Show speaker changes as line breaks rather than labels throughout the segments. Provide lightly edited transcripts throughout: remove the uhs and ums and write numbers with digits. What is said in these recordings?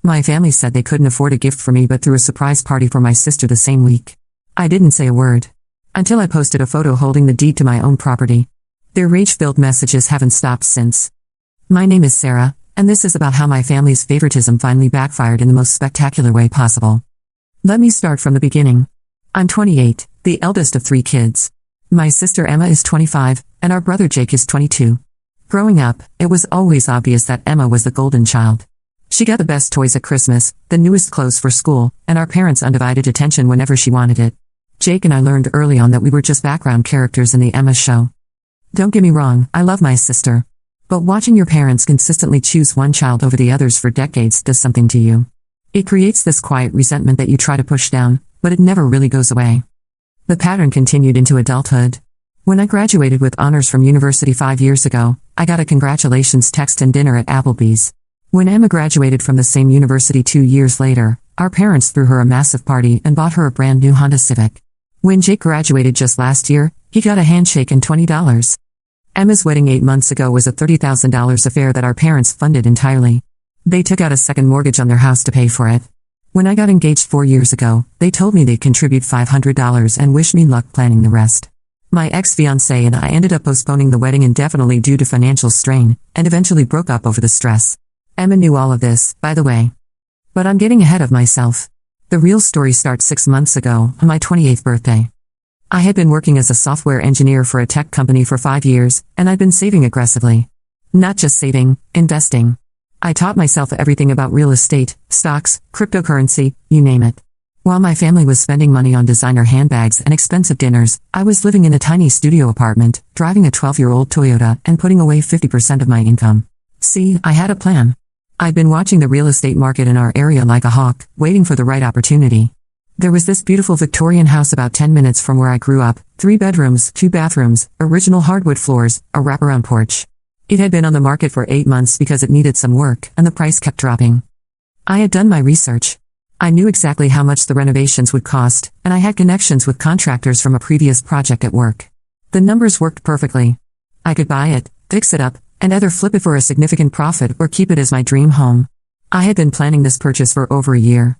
My family said they couldn't afford a gift for me but threw a surprise party for my sister the same week. I didn't say a word. Until I posted a photo holding the deed to my own property. Their rage-filled messages haven't stopped since. My name is Sarah, and this is about how my family's favoritism finally backfired in the most spectacular way possible. Let me start from the beginning. I'm 28, the eldest of 3 kids. My sister Emma is 25, and our brother Jake is 22. Growing up, it was always obvious that Emma was the golden child. She got the best toys at Christmas, the newest clothes for school, and our parents' undivided attention whenever she wanted it. Jake and I learned early on that we were just background characters in the Emma show. Don't get me wrong, I love my sister. But watching your parents consistently choose one child over the others for decades does something to you. It creates this quiet resentment that you try to push down, but it never really goes away. The pattern continued into adulthood. When I graduated with honors from university 5 years ago, I got a congratulations text and dinner at Applebee's. When Emma graduated from the same university 2 years later, our parents threw her a massive party and bought her a brand new Honda Civic. When Jake graduated just last year, he got a handshake and $20. Emma's wedding 8 months ago was a $30,000 affair that our parents funded entirely. They took out a second mortgage on their house to pay for it. When I got engaged 4 years ago, they told me they'd contribute $500 and wish me luck planning the rest. My ex-fiancé and I ended up postponing the wedding indefinitely due to financial strain, and eventually broke up over the stress. Emma knew all of this, by the way. But I'm getting ahead of myself. The real story starts 6 months ago, on my 28th birthday. I had been working as a software engineer for a tech company for 5 years, and I'd been saving aggressively. Not just saving, investing. I taught myself everything about real estate, stocks, cryptocurrency, you name it. While my family was spending money on designer handbags and expensive dinners, I was living in a tiny studio apartment, driving a 12-year-old Toyota, and putting away 50% of my income. See, I had a plan. I'd been watching the real estate market in our area like a hawk, waiting for the right opportunity. There was this beautiful Victorian house about 10 minutes from where I grew up, 3 bedrooms, 2 bathrooms, original hardwood floors, a wraparound porch. It had been on the market for 8 months because it needed some work, and the price kept dropping. I had done my research. I knew exactly how much the renovations would cost, and I had connections with contractors from a previous project at work. The numbers worked perfectly. I could buy it, fix it up, and either flip it for a significant profit or keep it as my dream home. I had been planning this purchase for over a year.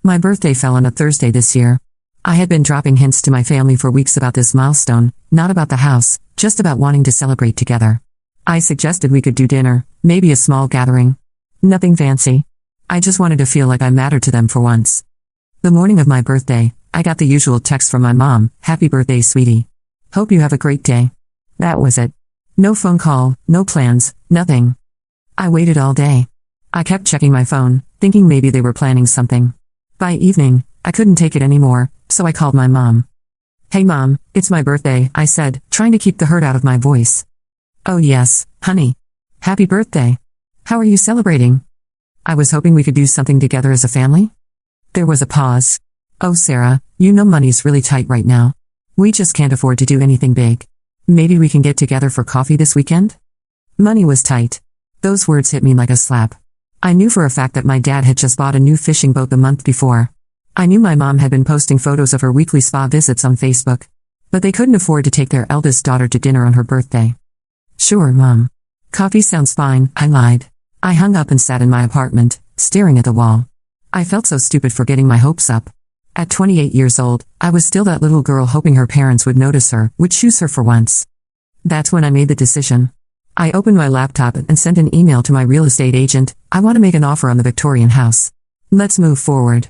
My birthday fell on a Thursday this year. I had been dropping hints to my family for weeks about this milestone, not about the house, just about wanting to celebrate together. I suggested we could do dinner, maybe a small gathering. Nothing fancy. I just wanted to feel like I mattered to them for once. The morning of my birthday, I got the usual text from my mom, "Happy birthday, sweetie. Hope you have a great day." That was it. No phone call, no plans, nothing. I waited all day. I kept checking my phone, thinking maybe they were planning something. By evening, I couldn't take it anymore, so I called my mom. "Hey mom, it's my birthday," I said, trying to keep the hurt out of my voice. "Oh yes, honey. Happy birthday. How are you celebrating?" I was hoping we could do something together as a family. There was a pause. "Oh Sarah, you know money's really tight right now. We just can't afford to do anything big. Maybe we can get together for coffee this weekend?" Money was tight. Those words hit me like a slap. I knew for a fact that my dad had just bought a new fishing boat the month before. I knew my mom had been posting photos of her weekly spa visits on Facebook. But they couldn't afford to take their eldest daughter to dinner on her birthday. "Sure, Mom. Coffee sounds fine," I lied. I hung up and sat in my apartment, staring at the wall. I felt so stupid for getting my hopes up. At 28 years old, I was still that little girl hoping her parents would notice her, would choose her for once. That's when I made the decision. I opened my laptop and sent an email to my real estate agent. "I want to make an offer on the Victorian house. Let's move forward."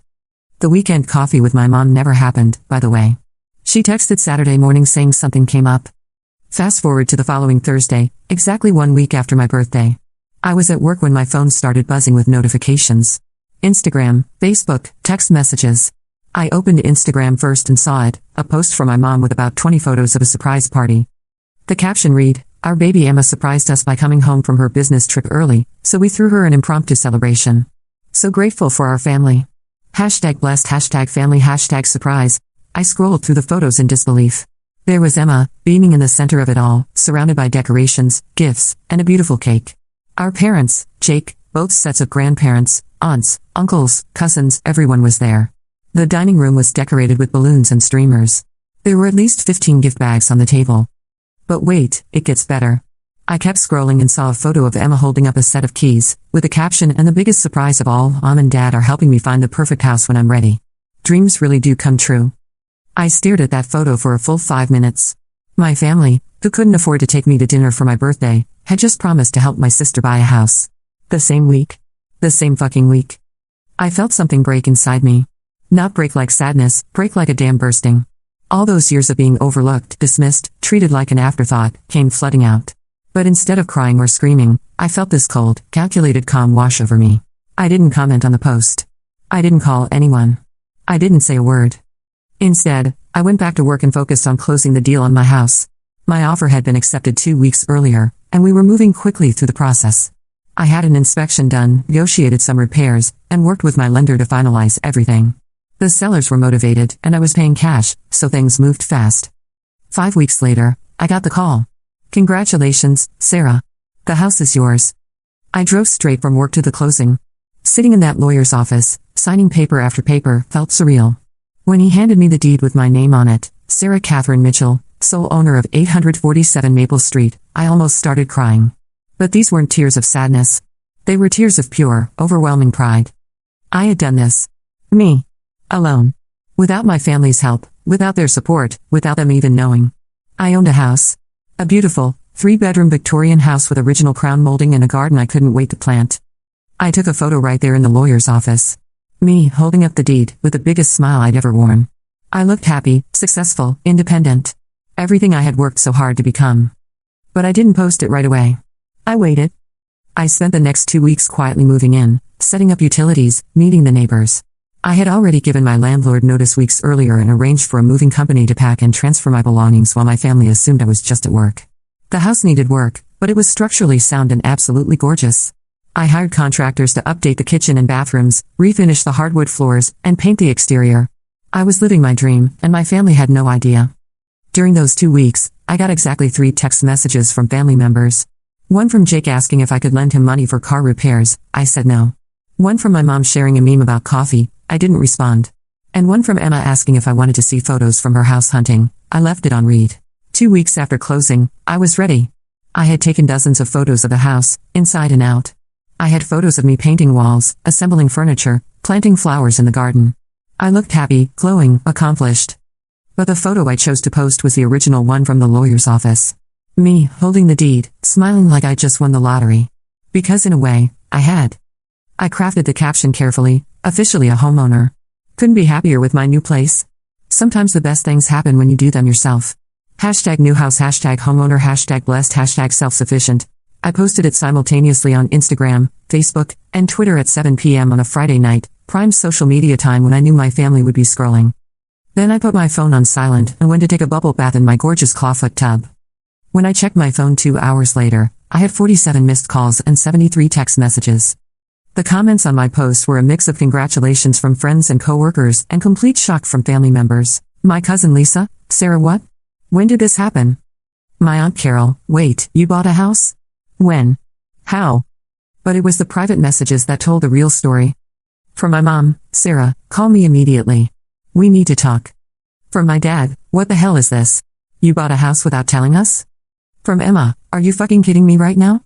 The weekend coffee with my mom never happened, by the way. She texted Saturday morning saying something came up. Fast forward to the following Thursday, exactly 1 week after my birthday. I was at work when my phone started buzzing with notifications. Instagram, Facebook, text messages. I opened Instagram first and saw it, a post from my mom with about 20 photos of a surprise party. The caption read, "Our baby Emma surprised us by coming home from her business trip early, so we threw her an impromptu celebration. So grateful for our family. #blessed, #family, #surprise." I scrolled through the photos in disbelief. There was Emma, beaming in the center of it all, surrounded by decorations, gifts, and a beautiful cake. Our parents, Jake, both sets of grandparents, aunts, uncles, cousins, everyone was there. The dining room was decorated with balloons and streamers. There were at least 15 gift bags on the table. But wait, it gets better. I kept scrolling and saw a photo of Emma holding up a set of keys, with a caption and the biggest surprise of all, Mom and Dad are helping me find the perfect house when I'm ready. Dreams really do come true. I stared at that photo for a full 5 minutes. My family, who couldn't afford to take me to dinner for my birthday, had just promised to help my sister buy a house. The same week. The same fucking week. I felt something break inside me. Not break like sadness, break like a dam bursting. All those years of being overlooked, dismissed, treated like an afterthought, came flooding out. But instead of crying or screaming, I felt this cold, calculated calm wash over me. I didn't comment on the post. I didn't call anyone. I didn't say a word. Instead, I went back to work and focused on closing the deal on my house. My offer had been accepted 2 weeks earlier, and we were moving quickly through the process. I had an inspection done, negotiated some repairs, and worked with my lender to finalize everything. The sellers were motivated, and I was paying cash, so things moved fast. 5 weeks later, I got the call. Congratulations, Sarah. The house is yours. I drove straight from work to the closing. Sitting in that lawyer's office, signing paper after paper, felt surreal. When he handed me the deed with my name on it, Sarah Catherine Mitchell, sole owner of 847 Maple Street, I almost started crying. But these weren't tears of sadness. They were tears of pure, overwhelming pride. I had done this. Me. Alone. Without my family's help, without their support, without them even knowing. I owned a house. A beautiful, 3-bedroom Victorian house with original crown molding and a garden I couldn't wait to plant. I took a photo right there in the lawyer's office. Me, holding up the deed, with the biggest smile I'd ever worn. I looked happy, successful, independent. Everything I had worked so hard to become. But I didn't post it right away. I waited. I spent the next 2 weeks quietly moving in, setting up utilities, meeting the neighbors. I had already given my landlord notice weeks earlier and arranged for a moving company to pack and transfer my belongings while my family assumed I was just at work. The house needed work, but it was structurally sound and absolutely gorgeous. I hired contractors to update the kitchen and bathrooms, refinish the hardwood floors, and paint the exterior. I was living my dream, and my family had no idea. During those 2 weeks, I got exactly 3 text messages from family members. One from Jake asking if I could lend him money for car repairs. I said no. One from my mom sharing a meme about coffee. I didn't respond. And one from Emma asking if I wanted to see photos from her house hunting. I left it on read. 2 weeks after closing, I was ready. I had taken dozens of photos of the house, inside and out. I had photos of me painting walls, assembling furniture, planting flowers in the garden. I looked happy, glowing, accomplished. But the photo I chose to post was the original one from the lawyer's office. Me, holding the deed, smiling like I just won the lottery. Because in a way, I had. I crafted the caption carefully, officially a homeowner. Couldn't be happier with my new place. Sometimes the best things happen when you do them yourself. #new house, #homeowner, #blessed, #self-sufficient. I posted it simultaneously on Instagram, Facebook, and Twitter at 7 p.m. on a Friday night, prime social media time when I knew my family would be scrolling. Then I put my phone on silent and went to take a bubble bath in my gorgeous clawfoot tub. When I checked my phone 2 hours later, I had 47 missed calls and 73 text messages. The comments on my posts were a mix of congratulations from friends and coworkers and complete shock from family members. My cousin Lisa, Sarah what? When did this happen? My Aunt Carol, wait, you bought a house? When? How? But it was the private messages that told the real story. From my mom, Sarah, call me immediately. We need to talk. From my dad, what the hell is this? You bought a house without telling us? From Emma, are you fucking kidding me right now?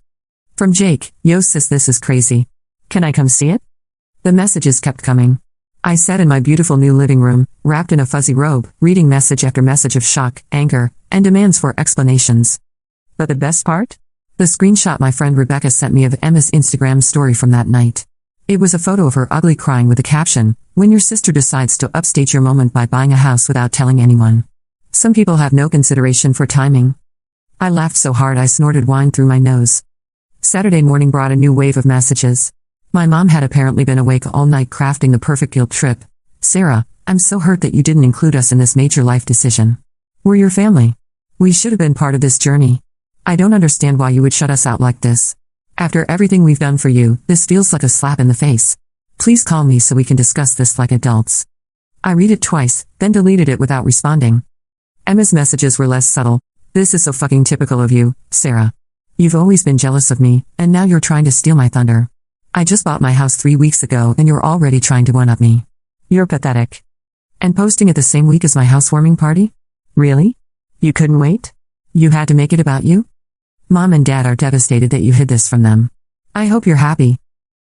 From Jake, yo sis this is crazy. Can I come see it? The messages kept coming. I sat in my beautiful new living room, wrapped in a fuzzy robe, reading message after message of shock, anger, and demands for explanations. But the best part? The screenshot my friend Rebecca sent me of Emma's Instagram story from that night. It was a photo of her ugly crying with the caption, "When your sister decides to upstage your moment by buying a house without telling anyone." Some people have no consideration for timing. I laughed so hard I snorted wine through my nose. Saturday morning brought a new wave of messages. My mom had apparently been awake all night crafting the perfect guilt trip. Sarah, I'm so hurt that you didn't include us in this major life decision. We're your family. We should have been part of this journey. I don't understand why you would shut us out like this. After everything we've done for you, this feels like a slap in the face. Please call me so we can discuss this like adults. I read it twice, then deleted it without responding. Emma's messages were less subtle. This is so fucking typical of you, Sarah. You've always been jealous of me, and now you're trying to steal my thunder. I just bought my house 3 weeks ago and you're already trying to one-up me. You're pathetic. And posting it the same week as my housewarming party? Really? You couldn't wait? You had to make it about you? Mom and Dad are devastated that you hid this from them. I hope you're happy.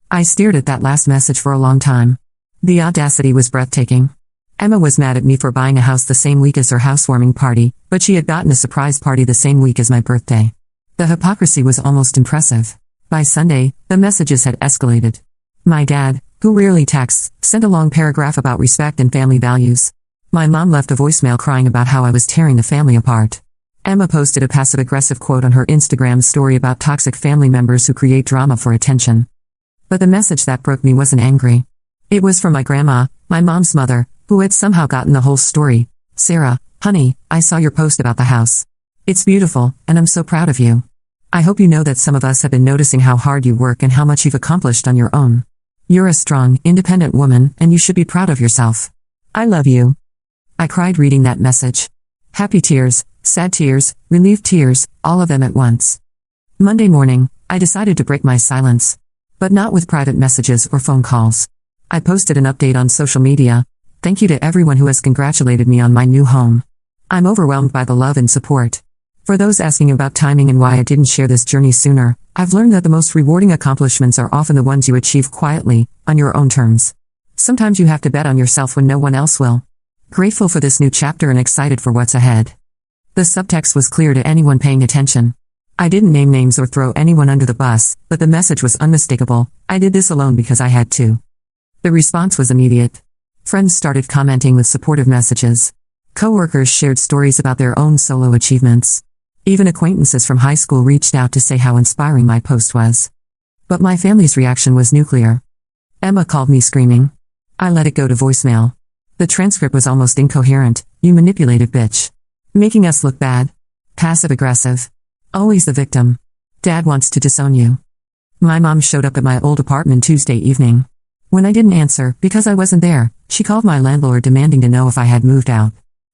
I stared at that last message for a long time. The audacity was breathtaking. Emma was mad at me for buying a house the same week as her housewarming party, but she had gotten a surprise party the same week as my birthday. The hypocrisy was almost impressive. By Sunday, the messages had escalated. My dad, who rarely texts, sent a long paragraph about respect and family values. My mom left a voicemail crying about how I was tearing the family apart. Emma posted a passive-aggressive quote on her Instagram story about toxic family members who create drama for attention. But the message that broke me wasn't angry. It was from my grandma, my mom's mother, who had somehow gotten the whole story. Sarah, honey, I saw your post about the house. It's beautiful, and I'm so proud of you. I hope you know that some of us have been noticing how hard you work and how much you've accomplished on your own. You're a strong, independent woman, and you should be proud of yourself. I love you. I cried reading that message. Happy tears, sad tears, relieved tears, all of them at once. Monday morning, I decided to break my silence. But not with private messages or phone calls. I posted an update on social media. Thank you to everyone who has congratulated me on my new home. I'm overwhelmed by the love and support. For those asking about timing and why I didn't share this journey sooner, I've learned that the most rewarding accomplishments are often the ones you achieve quietly, on your own terms. Sometimes you have to bet on yourself when no one else will. Grateful for this new chapter and excited for what's ahead. The subtext was clear to anyone paying attention. I didn't name names or throw anyone under the bus, but the message was unmistakable. I did this alone because I had to. The response was immediate. Friends started commenting with supportive messages. Coworkers shared stories about their own solo achievements. Even acquaintances from high school reached out to say how inspiring my post was. But my family's reaction was nuclear. Emma called me screaming. I let it go to voicemail. The transcript was almost incoherent. You manipulative bitch. Making us look bad. Passive-aggressive. Always the victim. Dad wants to disown you. My mom showed up at my old apartment Tuesday evening. When I didn't answer, because I wasn't there, she called my landlord demanding to know if I had moved out.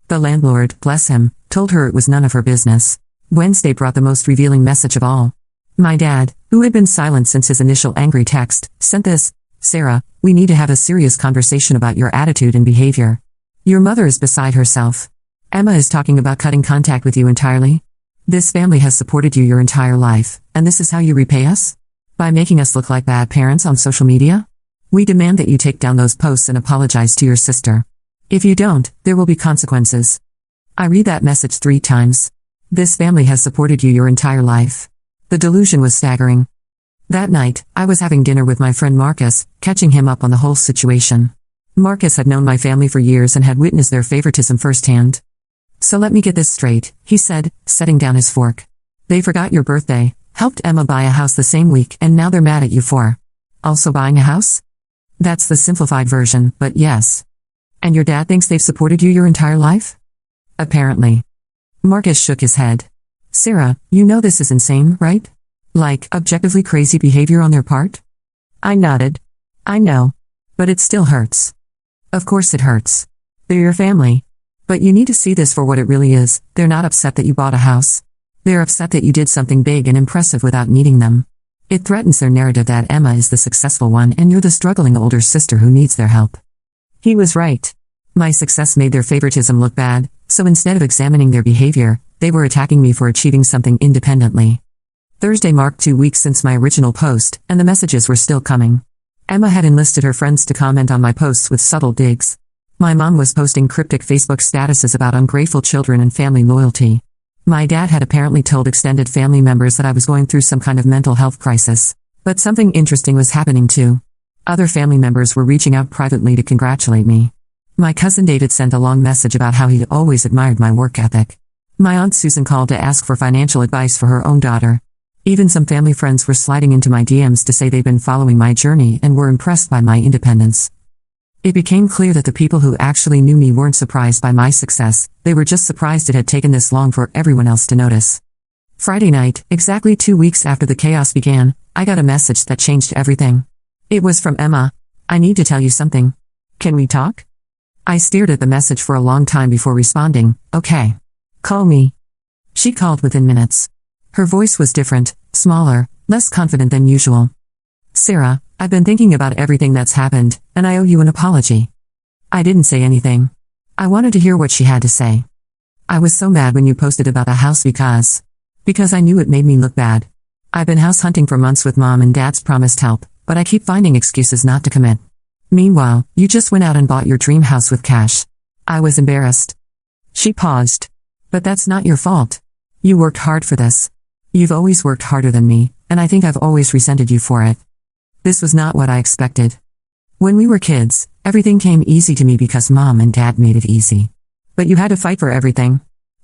The landlord, bless him, told her it was none of her business. Wednesday brought the most revealing message of all. My dad, who had been silent since his initial angry text, sent this. Sarah, we need to have a serious conversation about your attitude and behavior. Your mother is beside herself. Emma is talking about cutting contact with you entirely. This family has supported you your entire life, and this is how you repay us? By making us look like bad parents on social media? We demand that you take down those posts and apologize to your sister. If you don't, there will be consequences. I read that message 3 times. This family has supported you your entire life. The delusion was staggering. That night, I was having dinner with my friend Marcus, catching him up on the whole situation. Marcus had known my family for years and had witnessed their favoritism firsthand. So let me get this straight, he said, setting down his fork. They forgot your birthday, helped Emma buy a house the same week, and now they're mad at you for also buying a house? That's the simplified version, but yes. And your dad thinks they've supported you your entire life? Apparently. Marcus shook his head. Sarah, you know this is insane, right? Like, objectively crazy behavior on their part? I nodded. I know. But it still hurts. Of course it hurts. They're your family. But you need to see this for what it really is. They're not upset that you bought a house. They're upset that you did something big and impressive without needing them. It threatens their narrative that Emma is the successful one and you're the struggling older sister who needs their help. He was right. My success made their favoritism look bad, so instead of examining their behavior, they were attacking me for achieving something independently. Thursday marked 2 weeks since my original post, and the messages were still coming. Emma had enlisted her friends to comment on my posts with subtle digs. My mom was posting cryptic Facebook statuses about ungrateful children and family loyalty. My dad had apparently told extended family members that I was going through some kind of mental health crisis. But something interesting was happening too. Other family members were reaching out privately to congratulate me. My cousin David sent a long message about how he always admired my work ethic. My aunt Susan called to ask for financial advice for her own daughter. Even some family friends were sliding into my DMs to say they'd been following my journey and were impressed by my independence. It became clear that the people who actually knew me weren't surprised by my success, they were just surprised it had taken this long for everyone else to notice. Friday night, exactly 2 weeks after the chaos began, I got a message that changed everything. It was from Emma. I need to tell you something. Can we talk? I stared at the message for a long time before responding, okay. Call me. She called within minutes. Her voice was different, smaller, less confident than usual. Sarah, I've been thinking about everything that's happened, and I owe you an apology. I didn't say anything. I wanted to hear what she had to say. I was so mad when you posted about the house because Because I knew it made me look bad. I've been house hunting for months with Mom and Dad's promised help, but I keep finding excuses not to commit. Meanwhile, you just went out and bought your dream house with cash. I was embarrassed. She paused. But that's not your fault. You worked hard for this. You've always worked harder than me, and I think I've always resented you for it. This was not what I expected. When we were kids, everything came easy to me because Mom and Dad made it easy. But you had to fight for everything.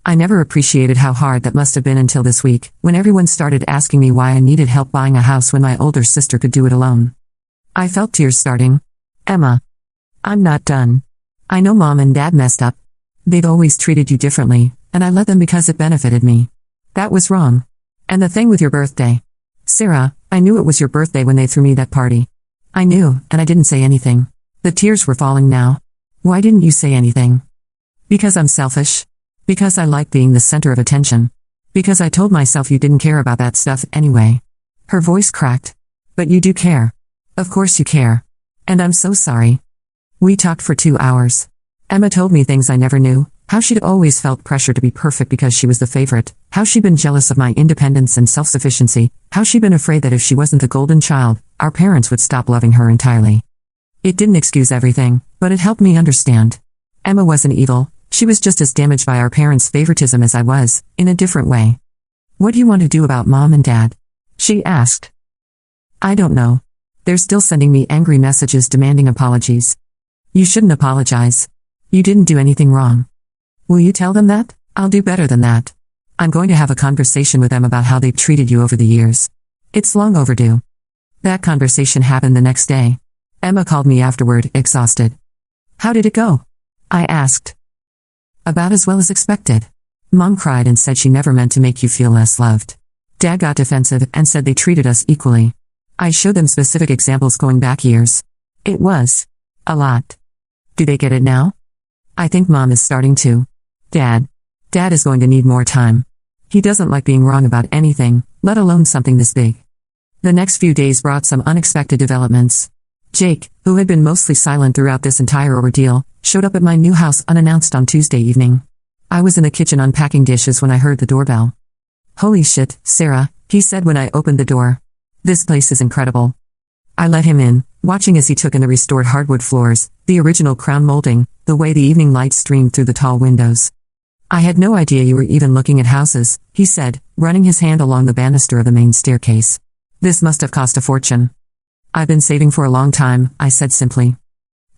I never appreciated how hard that must have been until this week, when everyone started asking me why I needed help buying a house when my older sister could do it alone. I felt tears starting. Emma. I'm not done. I know Mom and Dad messed up. They've always treated you differently, and I let them because it benefited me. That was wrong. And the thing with your birthday. Sarah, I knew it was your birthday when they threw me that party. I knew, and I didn't say anything. The tears were falling now. Why didn't you say anything? Because I'm selfish. Because I like being the center of attention. Because I told myself you didn't care about that stuff anyway. Her voice cracked. But you do care. Of course you care. And I'm so sorry. We talked for 2 hours. Emma told me things I never knew, how she'd always felt pressure to be perfect because she was the favorite, how she'd been jealous of my independence and self-sufficiency, how she'd been afraid that if she wasn't the golden child, our parents would stop loving her entirely. It didn't excuse everything, but it helped me understand. Emma wasn't evil, she was just as damaged by our parents' favoritism as I was, in a different way. What do you want to do about Mom and Dad? She asked. I don't know. They're still sending me angry messages demanding apologies. You shouldn't apologize. You didn't do anything wrong. Will you tell them that? I'll do better than that. I'm going to have a conversation with them about how they've treated you over the years. It's long overdue. That conversation happened the next day. Emma called me afterward, exhausted. How did it go? I asked. About as well as expected. Mom cried and said she never meant to make you feel less loved. Dad got defensive and said they treated us equally. I showed them specific examples going back years. It was a lot. Do they get it now? I think Mom is starting to. Dad is going to need more time. He doesn't like being wrong about anything, let alone something this big. The next few days brought some unexpected developments. Jake, who had been mostly silent throughout this entire ordeal, showed up at my new house unannounced on Tuesday evening. I was in the kitchen unpacking dishes when I heard the doorbell. Holy shit, Sarah, he said when I opened the door. This place is incredible. I let him in, watching as he took in the restored hardwood floors, the original crown molding, the way the evening light streamed through the tall windows. I had no idea you were even looking at houses, he said, running his hand along the banister of the main staircase. This must have cost a fortune. I've been saving for a long time, I said simply.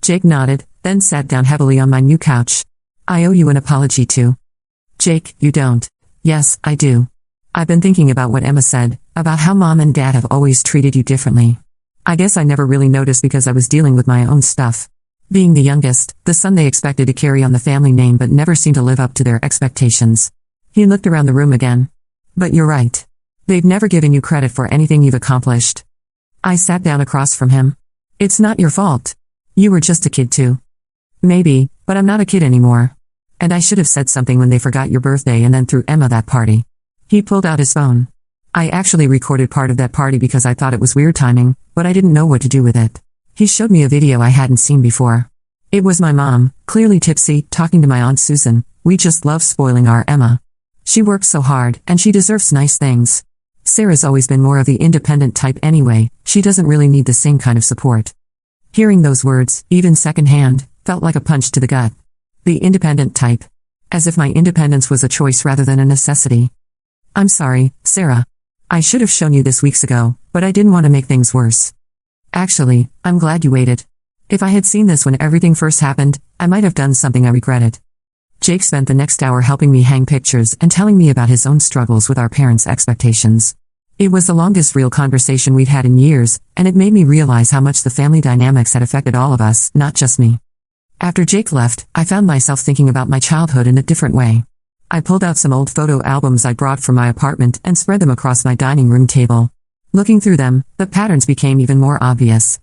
Jake nodded, then sat down heavily on my new couch. I owe you an apology too. Jake, you don't. Yes, I do. I've been thinking about what Emma said, about how Mom and Dad have always treated you differently. I guess I never really noticed because I was dealing with my own stuff. Being the youngest, the son they expected to carry on the family name but never seemed to live up to their expectations. He looked around the room again. But you're right. They've never given you credit for anything you've accomplished. I sat down across from him. It's not your fault. You were just a kid too. Maybe, but I'm not a kid anymore. And I should have said something when they forgot your birthday and then threw Emma that party. He pulled out his phone. I actually recorded part of that party because I thought it was weird timing, but I didn't know what to do with it. He showed me a video I hadn't seen before. It was my mom, clearly tipsy, talking to my Aunt Susan. We just love spoiling our Emma. She works so hard, and she deserves nice things. Sarah's always been more of the independent type anyway, she doesn't really need the same kind of support. Hearing those words, even secondhand, felt like a punch to the gut. The independent type. As if my independence was a choice rather than a necessity. I'm sorry, Sarah. I should have shown you this weeks ago, but I didn't want to make things worse. Actually, I'm glad you waited. If I had seen this when everything first happened, I might have done something I regretted. Jake spent the next hour helping me hang pictures and telling me about his own struggles with our parents' expectations. It was the longest real conversation we'd had in years, and it made me realize how much the family dynamics had affected all of us, not just me. After Jake left, I found myself thinking about my childhood in a different way. I pulled out some old photo albums I brought from my apartment and spread them across my dining room table. Looking through them, the patterns became even more obvious.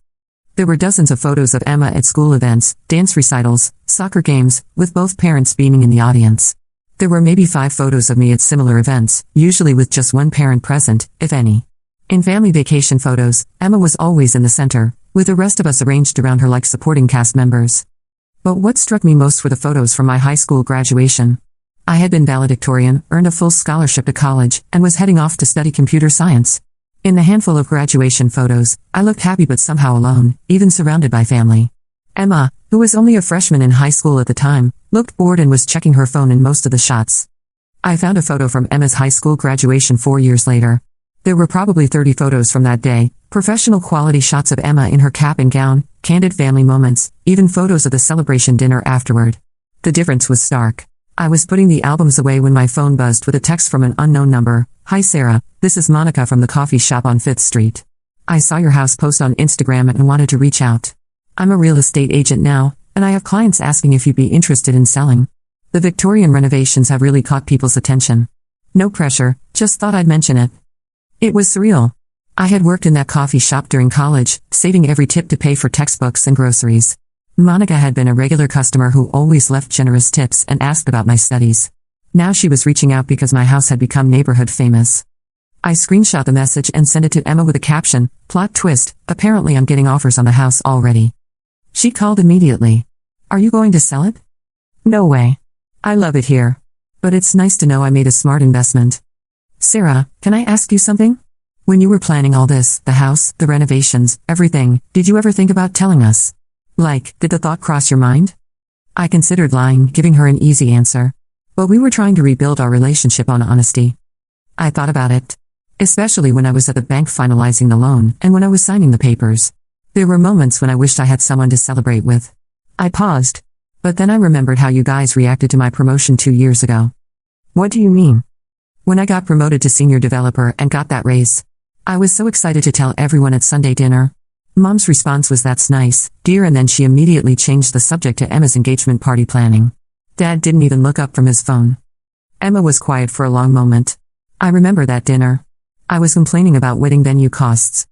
There were dozens of photos of Emma at school events, dance recitals, soccer games, with both parents beaming in the audience. There were maybe 5 photos of me at similar events, usually with just one parent present, if any. In family vacation photos, Emma was always in the center, with the rest of us arranged around her like supporting cast members. But what struck me most were the photos from my high school graduation. I had been valedictorian, earned a full scholarship to college, and was heading off to study computer science. In the handful of graduation photos, I looked happy but somehow alone, even surrounded by family. Emma, who was only a freshman in high school at the time, looked bored and was checking her phone in most of the shots. I found a photo from Emma's high school graduation 4 years later. There were probably 30 photos from that day, professional quality shots of Emma in her cap and gown, candid family moments, even photos of the celebration dinner afterward. The difference was stark. I was putting the albums away when my phone buzzed with a text from an unknown number. "Hi Sarah, this is Monica from the coffee shop on 5th Street. I saw your house post on Instagram and wanted to reach out. I'm a real estate agent now, and I have clients asking if you'd be interested in selling. The Victorian renovations have really caught people's attention. No pressure, just thought I'd mention it." It was surreal. I had worked in that coffee shop during college, saving every tip to pay for textbooks and groceries. Monica had been a regular customer who always left generous tips and asked about my studies. Now she was reaching out because my house had become neighborhood famous. I screenshot the message and sent it to Emma with a caption, "Plot twist, apparently I'm getting offers on the house already." She called immediately. "Are you going to sell it?" "No way. I love it here. But it's nice to know I made a smart investment." "Sarah, can I ask you something? When you were planning all this, the house, the renovations, everything, did you ever think about telling us? Like, did the thought cross your mind?" I considered lying, giving her an easy answer. But we were trying to rebuild our relationship on honesty. I thought about it. Especially when I was at the bank finalizing the loan, and when I was signing the papers. There were moments when I wished I had someone to celebrate with. I paused. But then I remembered how you guys reacted to my promotion 2 years ago. "What do you mean?" "When I got promoted to senior developer and got that raise. I was so excited to tell everyone at Sunday dinner. Mom's response was, 'That's nice, dear,' and then she immediately changed the subject to Emma's engagement party planning. Dad didn't even look up from his phone." Emma was quiet for a long moment. "I remember that dinner. I was complaining about wedding venue costs."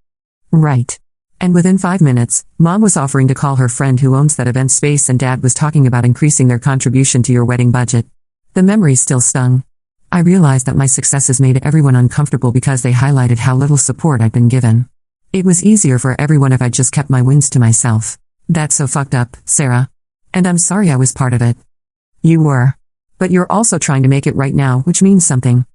"Right. And within 5 minutes, Mom was offering to call her friend who owns that event space and Dad was talking about increasing their contribution to your wedding budget." The memory still stung. I realized that my successes made everyone uncomfortable because they highlighted how little support I'd been given. It was easier for everyone if I just kept my wins to myself. "That's so fucked up, Sarah. And I'm sorry I was part of it." "You were. But you're also trying to make it right now, which means something."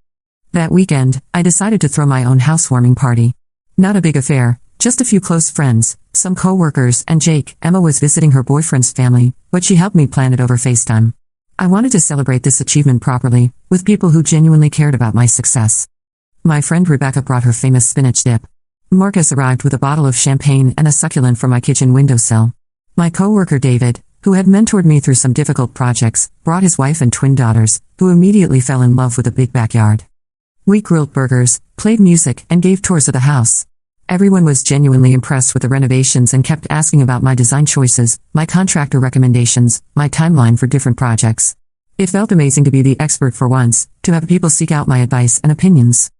That weekend, I decided to throw my own housewarming party. Not a big affair, just a few close friends, some co-workers, and Jake. Emma was visiting her boyfriend's family, but she helped me plan it over FaceTime. I wanted to celebrate this achievement properly, with people who genuinely cared about my success. My friend Rebecca brought her famous spinach dip. Marcus arrived with a bottle of champagne and a succulent from my kitchen windowsill. My co-worker David, who had mentored me through some difficult projects, brought his wife and twin daughters, who immediately fell in love with a big backyard. We grilled burgers, played music, and gave tours of the house. Everyone was genuinely impressed with the renovations and kept asking about my design choices, my contractor recommendations, my timeline for different projects. It felt amazing to be the expert for once, to have people seek out my advice and opinions.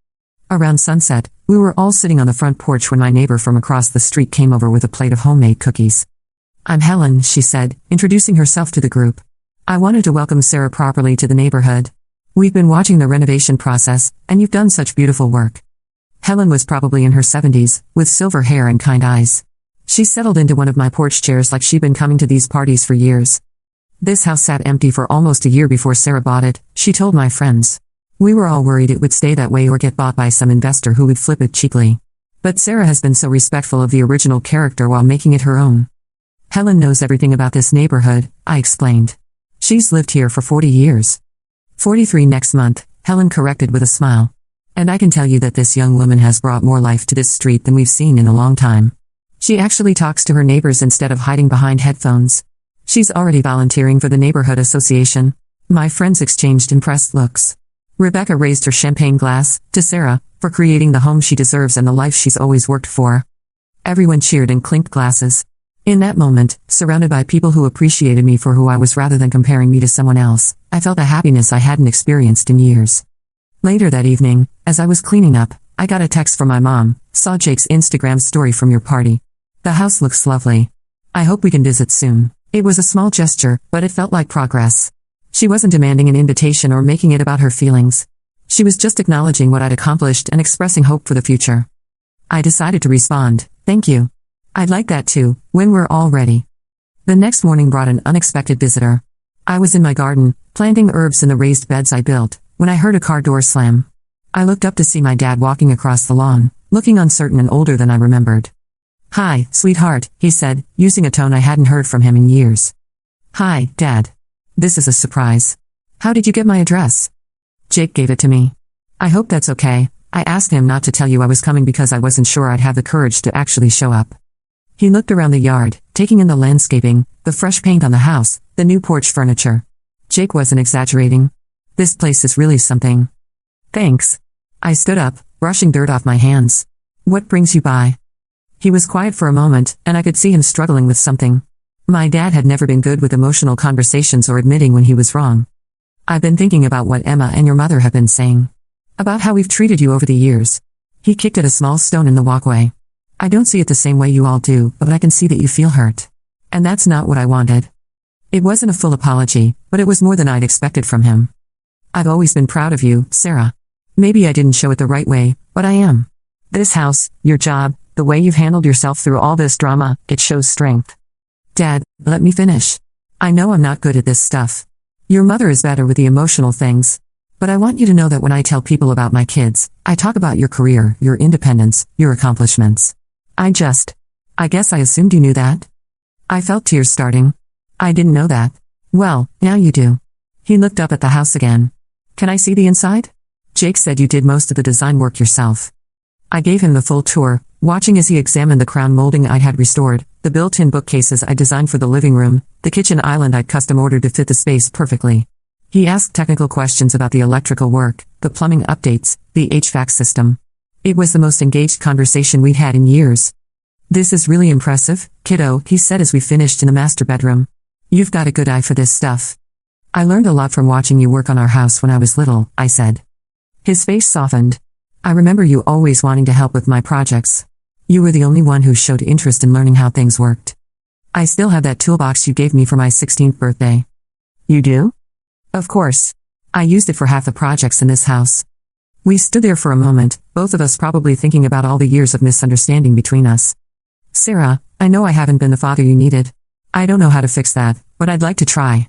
Around sunset, we were all sitting on the front porch when my neighbor from across the street came over with a plate of homemade cookies. "I'm Helen," she said, introducing herself to the group. "I wanted to welcome Sarah properly to the neighborhood. We've been watching the renovation process, and you've done such beautiful work." Helen was probably in her 70s, with silver hair and kind eyes. She settled into one of my porch chairs like she'd been coming to these parties for years. "This house sat empty for almost a year before Sarah bought it," she told my friends. "We were all worried it would stay that way or get bought by some investor who would flip it cheaply. But Sarah has been so respectful of the original character while making it her own." "Helen knows everything about this neighborhood," I explained. "She's lived here for 40 years. 43 next month," Helen corrected with a smile. "And I can tell you that this young woman has brought more life to this street than we've seen in a long time. She actually talks to her neighbors instead of hiding behind headphones. She's already volunteering for the neighborhood association." My friends exchanged impressed looks. Rebecca raised her champagne glass, to Sarah, for creating the home she deserves and the life she's always worked for. Everyone cheered and clinked glasses. In that moment, surrounded by people who appreciated me for who I was rather than comparing me to someone else, I felt a happiness I hadn't experienced in years. Later that evening, as I was cleaning up, I got a text from my mom. "Saw Jake's Instagram story from your party. The house looks lovely. I hope we can visit soon." It was a small gesture, but it felt like progress. She wasn't demanding an invitation or making it about her feelings. She was just acknowledging what I'd accomplished and expressing hope for the future. I decided to respond, "Thank you. I'd like that too, when we're all ready." The next morning brought an unexpected visitor. I was in my garden, planting herbs in the raised beds I built, when I heard a car door slam. I looked up to see my dad walking across the lawn, looking uncertain and older than I remembered. "Hi, sweetheart," he said, using a tone I hadn't heard from him in years. "Hi, Dad. This is a surprise. How did you get my address?" "Jake gave it to me." "I hope that's okay. I asked him not to tell you I was coming because I wasn't sure I'd have the courage to actually show up." He looked around the yard, taking in the landscaping, the fresh paint on the house, the new porch furniture. Jake wasn't exaggerating. "This place is really something." "Thanks." I stood up, brushing dirt off my hands. "What brings you by?" He was quiet for a moment, and I could see him struggling with something. My dad had never been good with emotional conversations or admitting when he was wrong. "I've been thinking about what Emma and your mother have been saying. About how we've treated you over the years." He kicked at a small stone in the walkway. "I don't see it the same way you all do, but I can see that you feel hurt. And that's not what I wanted." It wasn't a full apology, but it was more than I'd expected from him. "I've always been proud of you, Sarah. Maybe I didn't show it the right way, but I am. This house, your job, the way you've handled yourself through all this drama, it shows strength." "Dad, let me finish. I know I'm not good at this stuff. Your mother is better with the emotional things. But I want you to know that when I tell people about my kids, I talk about your career, your independence, your accomplishments. I guess I assumed you knew that." I felt tears starting. "I didn't know that." "Well, now you do." He looked up at the house again. "Can I see the inside?" "Jake said you did most of the design work yourself." I gave him the full tour, watching as he examined the crown molding I'd had restored, the built-in bookcases I designed for the living room, the kitchen island I'd custom-ordered to fit the space perfectly. He asked technical questions about the electrical work, the plumbing updates, the HVAC system. It was the most engaged conversation we'd had in years. "This is really impressive, kiddo," he said as we finished in the master bedroom. "You've got a good eye for this stuff." "I learned a lot from watching you work on our house when I was little," I said. His face softened. "I remember you always wanting to help with my projects. You were the only one who showed interest in learning how things worked. I still have that toolbox you gave me for my 16th birthday." "You do?" "Of course. I used it for half the projects in this house." We stood there for a moment, both of us probably thinking about all the years of misunderstanding between us. "Sarah, I know I haven't been the father you needed. I don't know how to fix that, but I'd like to try."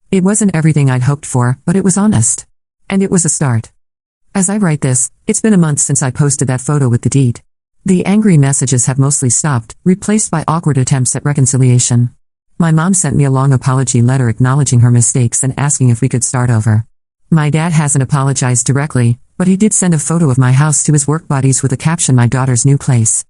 It wasn't everything I'd hoped for, but it was honest. And it was a start. As I write this, it's been a month since I posted that photo with the deed. The angry messages have mostly stopped, replaced by awkward attempts at reconciliation. My mom sent me a long apology letter acknowledging her mistakes and asking if we could start over. My dad hasn't apologized directly, but he did send a photo of my house to his work buddies with the caption, "My daughter's new place."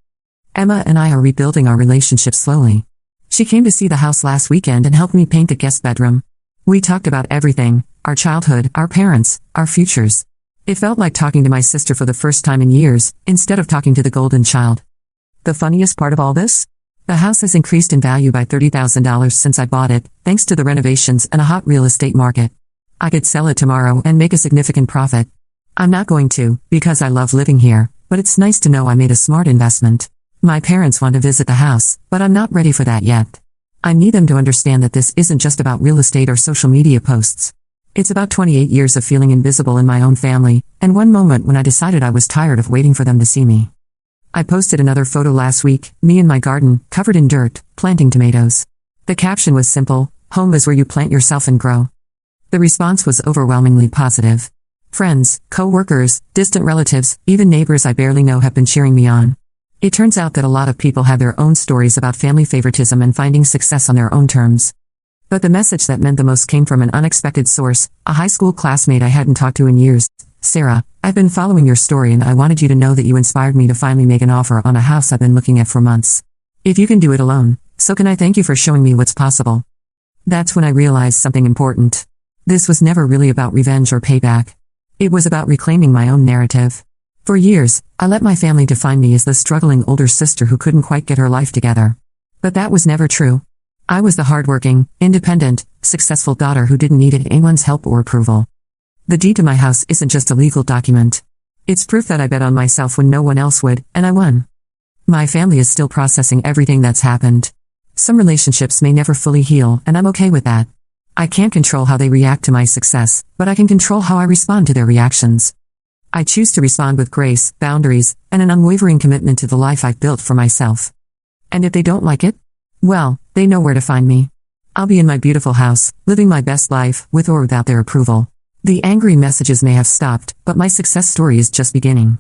Emma and I are rebuilding our relationship slowly. She came to see the house last weekend and helped me paint the guest bedroom. We talked about everything, our childhood, our parents, our futures. It felt like talking to my sister for the first time in years, instead of talking to the golden child. The funniest part of all this? The house has increased in value by $30,000 since I bought it, thanks to the renovations and a hot real estate market. I could sell it tomorrow and make a significant profit. I'm not going to, because I love living here, but it's nice to know I made a smart investment. My parents want to visit the house, but I'm not ready for that yet. I need them to understand that this isn't just about real estate or social media posts. It's about 28 years of feeling invisible in my own family, and one moment when I decided I was tired of waiting for them to see me. I posted another photo last week, me in my garden, covered in dirt, planting tomatoes. The caption was simple: "Home is where you plant yourself and grow." The response was overwhelmingly positive. Friends, co-workers, distant relatives, even neighbors I barely know have been cheering me on. It turns out that a lot of people have their own stories about family favoritism and finding success on their own terms. But the message that meant the most came from an unexpected source, a high school classmate I hadn't talked to in years. "Sarah, I've been following your story and I wanted you to know that you inspired me to finally make an offer on a house I've been looking at for months. If you can do it alone, so can I. Thank you for showing me what's possible." That's when I realized something important. This was never really about revenge or payback. It was about reclaiming my own narrative. For years, I let my family define me as the struggling older sister who couldn't quite get her life together. But that was never true. I was the hardworking, independent, successful daughter who didn't need anyone's help or approval. The deed to my house isn't just a legal document. It's proof that I bet on myself when no one else would, and I won. My family is still processing everything that's happened. Some relationships may never fully heal, and I'm okay with that. I can't control how they react to my success, but I can control how I respond to their reactions. I choose to respond with grace, boundaries, and an unwavering commitment to the life I've built for myself. And if they don't like it, well, they know where to find me. I'll be in my beautiful house, living my best life, with or without their approval. The angry messages may have stopped, but my success story is just beginning.